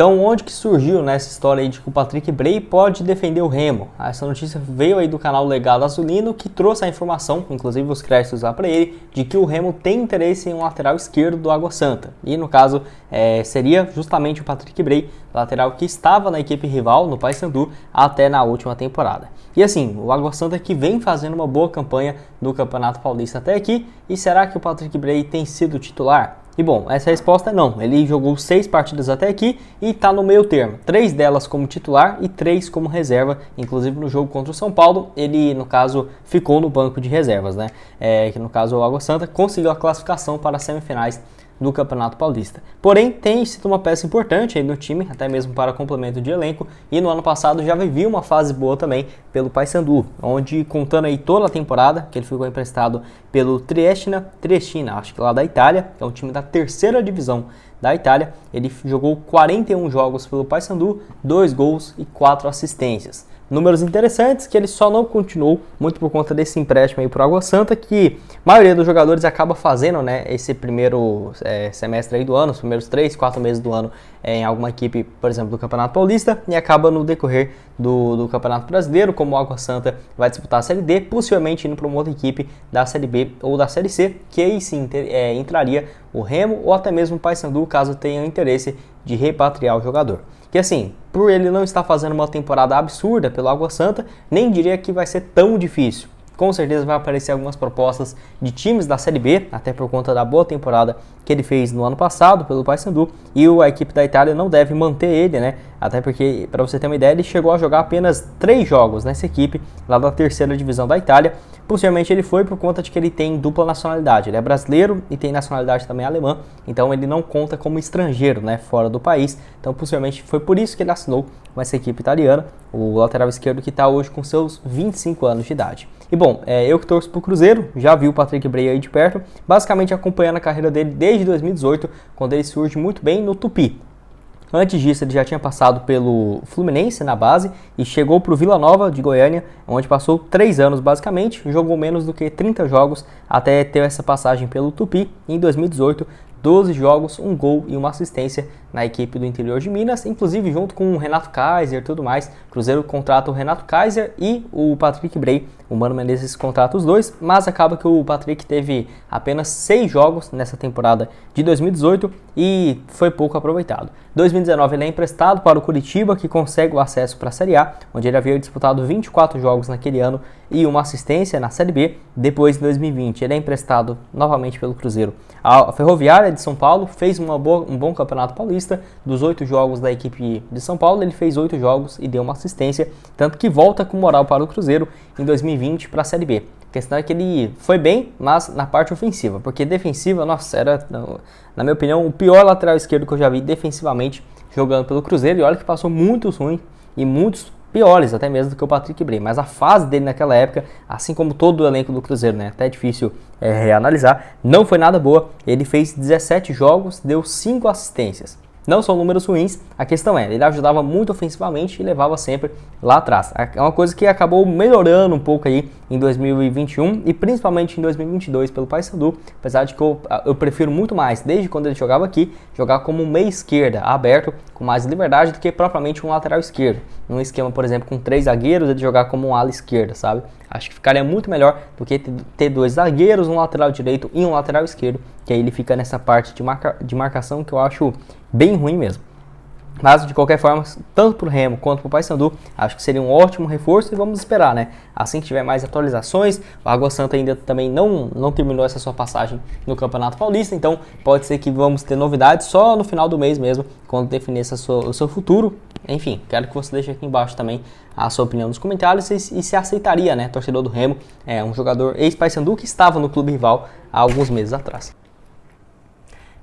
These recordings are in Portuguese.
Então, onde que surgiu nessa história aí de que o Patrick Bray pode defender o Remo? Essa notícia veio aí do canal Legado Azulino, que trouxe a informação, inclusive os créditos lá para ele, de que o Remo tem interesse em um lateral esquerdo do Água Santa. E no caso, seria justamente o Patrick Bray, lateral que estava na equipe rival, no Paysandu, até na última temporada. E assim, o Água Santa que vem fazendo uma boa campanha no Campeonato Paulista até aqui, e será que o Patrick Bray tem sido titular? E bom, essa resposta é não. Ele jogou 6 partidas até aqui e está no meio termo. 3 delas como titular e 3 como reserva. Inclusive no jogo contra o São Paulo, ele no caso ficou no banco de reservas, né? Que no caso o Água Santa conseguiu a classificação para as semifinais do Campeonato Paulista. Porém, tem sido uma peça importante aí no time, até mesmo para complemento de elenco, e no ano passado já vivia uma fase boa também pelo Paysandu, onde contando aí toda a temporada, que ele ficou emprestado pelo Triestina, acho que lá da Itália, que é um time da terceira divisão da Itália, ele jogou 41 jogos pelo Paysandu, 2 gols e 4 assistências. Números interessantes que ele só não continuou muito por conta desse empréstimo aí para o Água Santa, que a maioria dos jogadores acaba fazendo, né, esse primeiro semestre aí do ano, os primeiros 3, 4 meses do ano em alguma equipe, por exemplo, do Campeonato Paulista, e acaba no decorrer do Campeonato Brasileiro, como o Água Santa vai disputar a Série D, possivelmente indo para uma outra equipe da Série B ou da Série C, que aí sim entraria o Remo ou até mesmo o Paysandu, caso tenha interesse de repatriar o jogador. Que assim, por ele não estar fazendo uma temporada absurda pelo Água Santa, nem diria que vai ser tão difícil. Com certeza vai aparecer algumas propostas de times da Série B, até por conta da boa temporada que ele fez no ano passado pelo Paysandu, e a equipe da Itália não deve manter ele, né? Até porque, para você ter uma ideia, ele chegou a jogar apenas 3 jogos nessa equipe, lá da terceira divisão da Itália. Possivelmente ele foi por conta de que ele tem dupla nacionalidade, ele é brasileiro e tem nacionalidade também alemã, então ele não conta como estrangeiro, né, fora do país, então possivelmente foi por isso que ele assinou com essa equipe italiana, o lateral esquerdo que está hoje com seus 25 anos de idade. E bom, eu que torço pro Cruzeiro, já vi o Patrick Bray aí de perto, basicamente acompanhando a carreira dele desde 2018, quando ele surge muito bem no Tupi. Antes disso, ele já tinha passado pelo Fluminense na base e chegou para o Vila Nova de Goiânia, onde passou 3 anos basicamente, jogou menos do que 30 jogos até ter essa passagem pelo Tupi. Em 2018, 12 jogos, 1 gol e 1 assistência na equipe do interior de Minas, inclusive junto com o Renato Kaiser e tudo mais. O Cruzeiro contrata o Renato Kaiser e o Patrick Bray, o Mano Menezes contrata os dois, mas acaba que o Patrick teve apenas 6 jogos nessa temporada de 2018 e foi pouco aproveitado. 2019 ele é emprestado para o Curitiba, que consegue o acesso para a Série A, onde ele havia disputado 24 jogos naquele ano e 1 assistência na Série B. Depois, em 2020, ele é emprestado novamente pelo Cruzeiro à Ferroviária de São Paulo, fez um bom campeonato paulista. Dos 8 jogos da equipe de São Paulo, ele fez 8 jogos e deu uma assistência, tanto que volta com moral para o Cruzeiro em 2020 para a Série B. A questão é que ele foi bem, mas na parte ofensiva, porque defensiva, nossa, era, na minha opinião, o pior lateral esquerdo que eu já vi defensivamente jogando pelo Cruzeiro, e olha que passou muitos ruins e muitos piores até mesmo do que o Patrick Bray, mas a fase dele naquela época, assim como todo o elenco do Cruzeiro, né, até é difícil reanalisar, não foi nada boa. Ele fez 17 jogos, deu 5 assistências. Não são números ruins, a questão é, ele ajudava muito ofensivamente e levava sempre lá atrás. É uma coisa que acabou melhorando um pouco aí em 2021 e principalmente em 2022 pelo Paysandu, apesar de que eu prefiro muito mais, desde quando ele jogava aqui, jogar como meia esquerda, aberto, com mais liberdade do que propriamente um lateral esquerdo. Num esquema, por exemplo, com 3 zagueiros, ele jogar como um ala esquerda, sabe? Acho que ficaria muito melhor do que ter 2 zagueiros, um lateral direito e um lateral esquerdo, que aí ele fica nessa parte de marcação que eu acho bem ruim mesmo. Mas, de qualquer forma, tanto para o Remo quanto para o Paysandu, acho que seria um ótimo reforço e vamos esperar, né? Assim que tiver mais atualizações, o Água Santa ainda também não terminou essa sua passagem no Campeonato Paulista, então pode ser que vamos ter novidades só no final do mês mesmo, quando definir o seu futuro. Enfim, quero que você deixe aqui embaixo também a sua opinião nos comentários e se aceitaria, né, torcedor do Remo, um jogador ex-Paysandu que estava no clube rival há alguns meses atrás.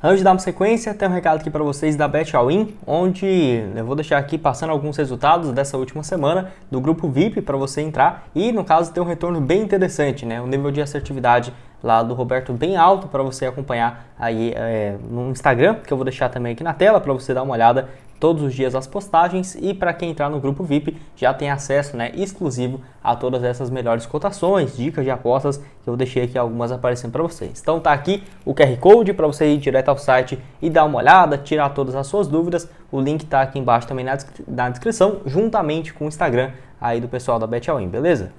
Antes de dar uma sequência, tem um recado aqui para vocês da Bet All In, onde eu vou deixar aqui passando alguns resultados dessa última semana do grupo VIP para você entrar e, no caso, ter um retorno bem interessante, né? O nível de assertividade lá do Roberto bem alto para você acompanhar aí no Instagram, que eu vou deixar também aqui na tela para você dar uma olhada todos os dias as postagens, e para quem entrar no grupo VIP já tem acesso, né, exclusivo a todas essas melhores cotações, dicas de apostas que eu deixei aqui algumas aparecendo para vocês. Então tá aqui o QR Code para você ir direto ao site e dar uma olhada, tirar todas as suas dúvidas. O link tá aqui embaixo também na descrição, juntamente com o Instagram aí do pessoal da BetAllWin, beleza?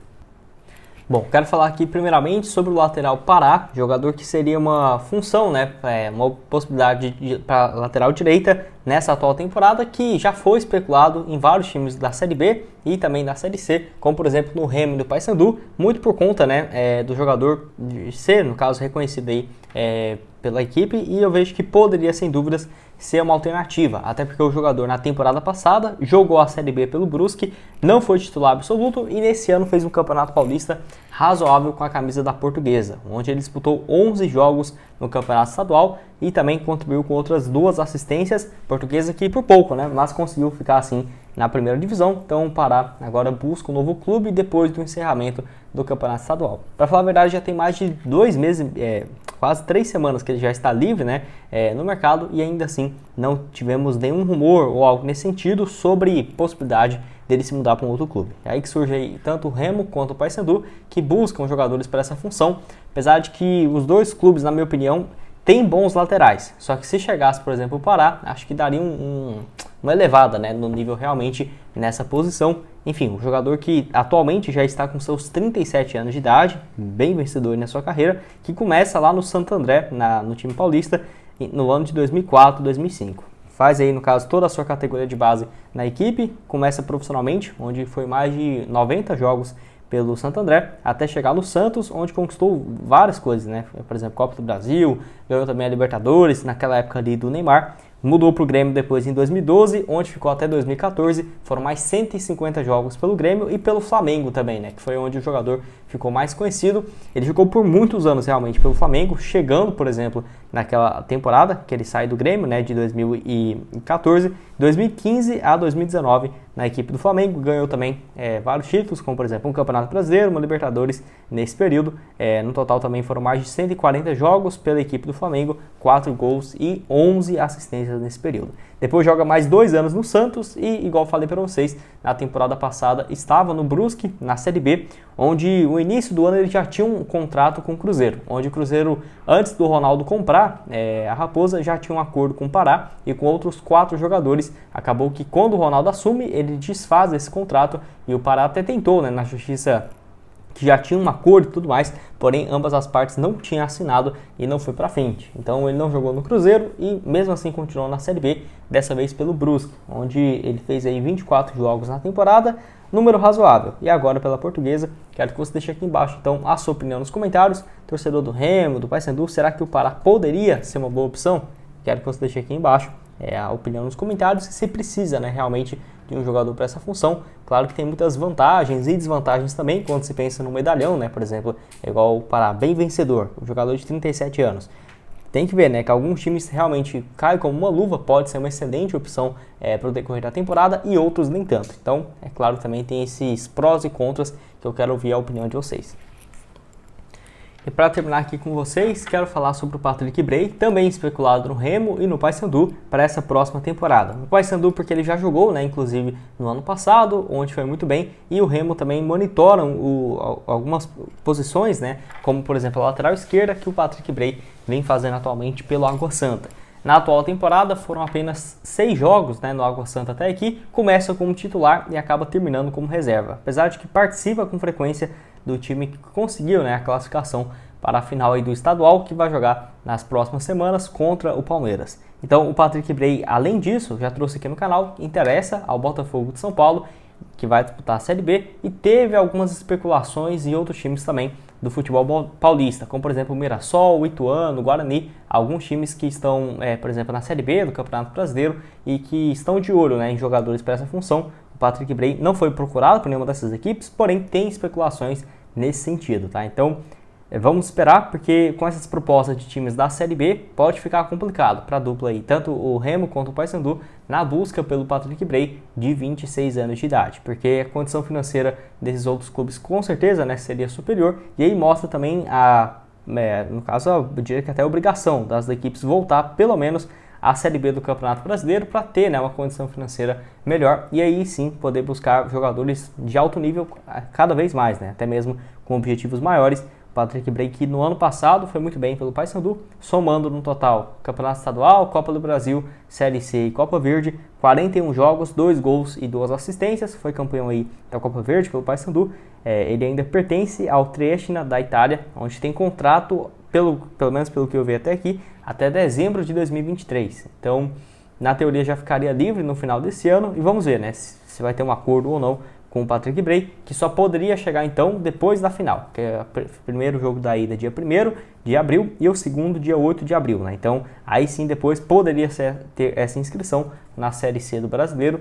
Bom, quero falar aqui primeiramente sobre o lateral Pará, jogador que seria uma função, né, uma possibilidade para lateral direita nessa atual temporada, que já foi especulado em vários times da Série B e também da Série C, como por exemplo no Remo e no Paysandu, muito por conta, né, do jogador ser, no caso, reconhecido aí pela equipe, e eu vejo que poderia, sem dúvidas, ser uma alternativa, até porque o jogador na temporada passada jogou a Série B pelo Brusque, não foi titular absoluto e nesse ano fez um campeonato paulista razoável com a camisa da Portuguesa, onde ele disputou 11 jogos no campeonato estadual e também contribuiu com outras 2 assistências, Portuguesa que por pouco, né, mas conseguiu ficar assim na primeira divisão. Então o Pará agora busca um novo clube depois do encerramento do campeonato estadual. Para falar a verdade, já tem mais de 2 meses, quase 3 semanas que ele já está livre, né, no mercado, e ainda assim não tivemos nenhum rumor ou algo nesse sentido sobre possibilidade dele se mudar para um outro clube. É aí que surge aí tanto o Remo quanto o Paysandu, que buscam jogadores para essa função, apesar de que os 2 clubes, na minha opinião, têm bons laterais. Só que se chegasse, por exemplo, o Pará, acho que daria uma elevada, né, no nível realmente nessa posição. Enfim, um jogador que atualmente já está com seus 37 anos de idade, bem vencedor na sua carreira, que começa lá no Santo André, no time paulista, no ano de 2004, 2005. Faz aí, no caso, toda a sua categoria de base na equipe, começa profissionalmente, onde foi mais de 90 jogos pelo Santo André, até chegar no Santos, onde conquistou várias coisas, né? Por exemplo, Copa do Brasil, ganhou também a Libertadores, naquela época ali do Neymar. Mudou para o Grêmio depois em 2012, onde ficou até 2014, foram mais 150 jogos pelo Grêmio e pelo Flamengo também, né, que foi onde o jogador ficou mais conhecido. Ele ficou por muitos anos realmente pelo Flamengo, chegando, por exemplo, naquela temporada que ele sai do Grêmio, né, de 2014, 2015 a 2019 na equipe do Flamengo, ganhou também vários títulos, como por exemplo um Campeonato Brasileiro, uma Libertadores nesse período. No total também foram mais de 140 jogos pela equipe do Flamengo, 4 gols e 11 assistências nesse período. Depois joga mais 2 anos no Santos e, igual falei para vocês, na temporada passada estava no Brusque, na Série B, onde no início do ano ele já tinha um contrato com o Cruzeiro, onde o Cruzeiro, antes do Ronaldo comprar a Raposa, já tinha um acordo com o Pará e com outros 4 jogadores. Acabou que quando o Ronaldo assume, ele desfaz esse contrato e o Pará até tentou, né, na justiça, que já tinha um acordo e tudo mais, porém ambas as partes não tinham assinado e não foi para frente. Então ele não jogou no Cruzeiro e mesmo assim continuou na Série B, dessa vez pelo Brusque, onde ele fez aí 24 jogos na temporada, número razoável. E agora pela Portuguesa, quero que você deixe aqui embaixo então a sua opinião nos comentários. Torcedor do Remo, do Paysandu, será que o Pará poderia ser uma boa opção? Quero que você deixe aqui embaixo a opinião nos comentários, se precisa, né, realmente de um jogador para essa função. Claro que tem muitas vantagens e desvantagens também quando se pensa no medalhão, né? Por exemplo, igual o Pará, bem vencedor, um jogador de 37 anos. Tem que ver, né, que alguns times realmente caem como uma luva, pode ser uma excelente opção para o decorrer da temporada e outros nem tanto. Então, é claro, também tem esses prós e contras que eu quero ouvir a opinião de vocês. E para terminar aqui com vocês, quero falar sobre o Patrick Bray, também especulado no Remo e no Paysandu para essa próxima temporada. No Paysandu porque ele já jogou, né, inclusive no ano passado, onde foi muito bem, e o Remo também monitoram algumas posições, né, como por exemplo a lateral esquerda, que o Patrick Bray vem fazendo atualmente pelo Água Santa. Na atual temporada foram apenas 6 jogos, né, no Água Santa até aqui, começa como titular e acaba terminando como reserva, apesar de que participa com frequência do time que conseguiu, né, a classificação para a final aí do estadual, que vai jogar nas próximas semanas contra o Palmeiras. Então o Patrick Bray, além disso, já trouxe aqui no canal, interessa ao Botafogo de São Paulo, que vai disputar a Série B, e teve algumas especulações em outros times também do futebol paulista, como por exemplo o Mirassol, o Ituano, o Guarani, alguns times que estão, por exemplo, na Série B do Campeonato Brasileiro e que estão de olho, né, em jogadores para essa função. O Patrick Bray não foi procurado por nenhuma dessas equipes, porém tem especulações nesse sentido, tá? Então vamos esperar, porque com essas propostas de times da Série B pode ficar complicado para a dupla aí, tanto o Remo quanto o Paysandu, na busca pelo Patrick Bray de 26 anos de idade, porque a condição financeira desses outros clubes com certeza, né, seria superior, e aí mostra também no caso, eu diria que até a obrigação das equipes voltar pelo menos a Série B do Campeonato Brasileiro para ter, né, uma condição financeira melhor e aí sim poder buscar jogadores de alto nível cada vez mais, né, até mesmo com objetivos maiores. Patrick Bray, que no ano passado foi muito bem pelo Paysandu, somando no total Campeonato Estadual, Copa do Brasil, Série C e Copa Verde, 41 jogos, 2 gols e 2 assistências, foi campeão aí da Copa Verde pelo Paysandu. Ele ainda pertence ao Triestina da Itália, onde tem contrato, pelo menos pelo que eu vi até aqui, até dezembro de 2023. Então, na teoria já ficaria livre no final desse ano e vamos ver, né, se vai ter um acordo ou não com o Patrick Bray, que só poderia chegar então depois da final, que é o primeiro jogo da ida dia 1º de abril e o segundo dia 8 de abril, né? Então aí sim depois poderia ter essa inscrição na Série C do Brasileiro,